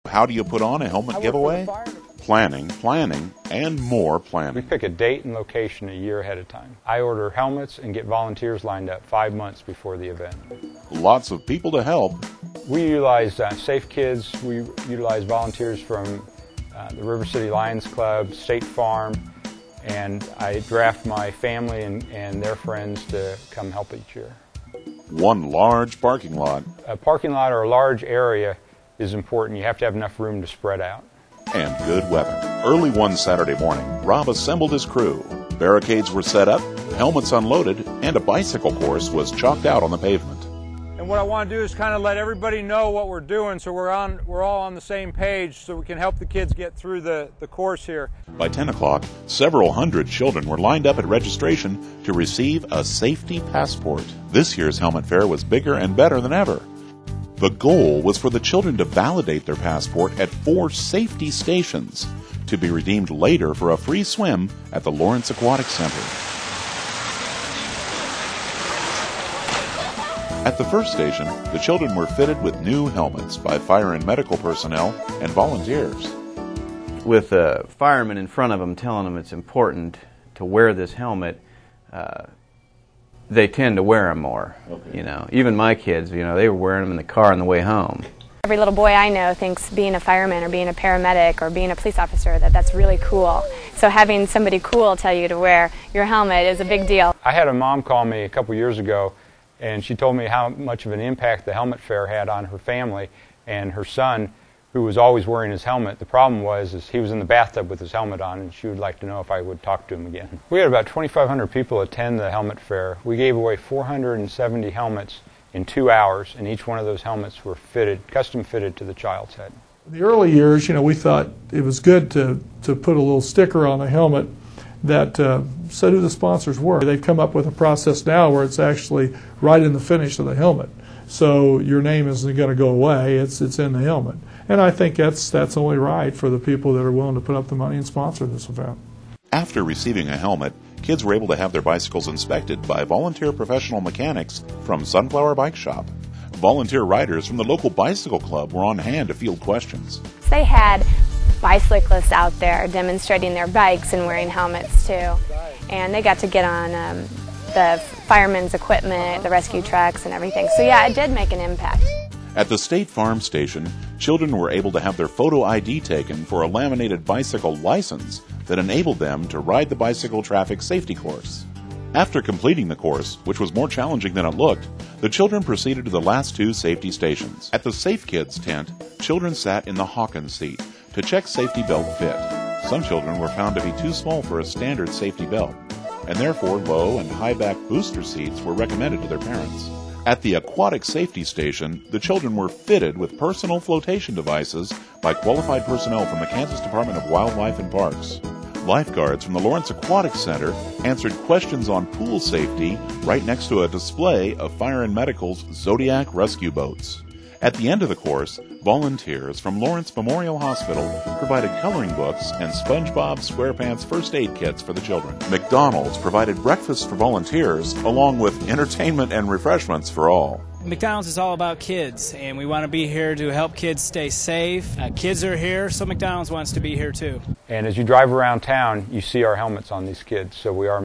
How do you put on a helmet giveaway? Planning, planning, and more We planning. pick a date and location a year ahead of time. I order helmets and get volunteers lined up 5 months before the event. Lots of people to help. We utilize Safe Kids. We utilize volunteers from the River City Lions Club, State Farm, and I draft my family and their friends to come help each year. One large parking lot. A parking lot or a large area is important. You have to have enough room to spread out. And good weather. Early one Saturday morning, Rob assembled his crew. Barricades were set up, helmets unloaded, and a bicycle course was chalked out on the pavement. And what I want to do is kind of let everybody know what we're doing, so we're all on the same page, so we can help the kids get through the course here. By 10 o'clock, several hundred children were lined up at registration to receive a safety passport. This year's helmet fair was bigger and better than ever. The goal was for the children to validate their passport at 4 safety stations to be redeemed later for a free swim at the Lawrence Aquatic Center. At the first station, the children were fitted with new helmets by fire and medical personnel and volunteers. With a fireman in front of them telling them it's important to wear this helmet, they tend to wear them more. Okay. You know, even my kids, you know, they were wearing them in the car on the way home. Every little boy I know thinks being a fireman or being a paramedic or being a police officer, that's really cool. So having somebody cool tell you to wear your helmet is a big deal. I had a mom call me a couple years ago, and she told me how much of an impact the helmet fair had on her family and her son, who was always wearing his helmet. The problem was he was in the bathtub with his helmet on, and she would like to know if I would talk to him again. We had about 2,500 people attend the helmet fair. We gave away 470 helmets in 2 hours, and each one of those helmets were fitted, custom fitted to the child's head. In the early years, you know, we thought it was good to put a little sticker on the helmet that said who the sponsors were. They've come up with a process now where it's actually right in the finish of the helmet. So your name isn't going to go away, it's in the helmet. And I think that's only right for the people that are willing to put up the money and sponsor this event. After receiving a helmet, kids were able to have their bicycles inspected by volunteer professional mechanics from Sunflower Bike Shop. Volunteer riders from the local bicycle club were on hand to field questions. They had bicyclists out there demonstrating their bikes and wearing helmets too. And they got to get on the firemen's equipment, the rescue trucks and everything. So yeah, it did make an impact. At the State Farm station, children were able to have their photo ID taken for a laminated bicycle license that enabled them to ride the bicycle traffic safety course. After completing the course, which was more challenging than it looked, the children proceeded to the last 2 safety stations. At the Safe Kids tent, children sat in the Hawkins seat to check safety belt fit. Some children were found to be too small for a standard safety belt, and therefore low and high back booster seats were recommended to their parents. At the aquatic safety station, the children were fitted with personal flotation devices by qualified personnel from the Kansas Department of Wildlife and Parks. Lifeguards from the Lawrence Aquatic Center answered questions on pool safety right next to a display of Fire and Medical's Zodiac rescue boats. At the end of the course, volunteers from Lawrence Memorial Hospital provided coloring books and SpongeBob SquarePants first aid kits for the children. McDonald's provided breakfast for volunteers along with entertainment and refreshments for all. McDonald's is all about kids, and we want to be here to help kids stay safe. Kids are here, so McDonald's wants to be here too. And as you drive around town, you see our helmets on these kids, so we are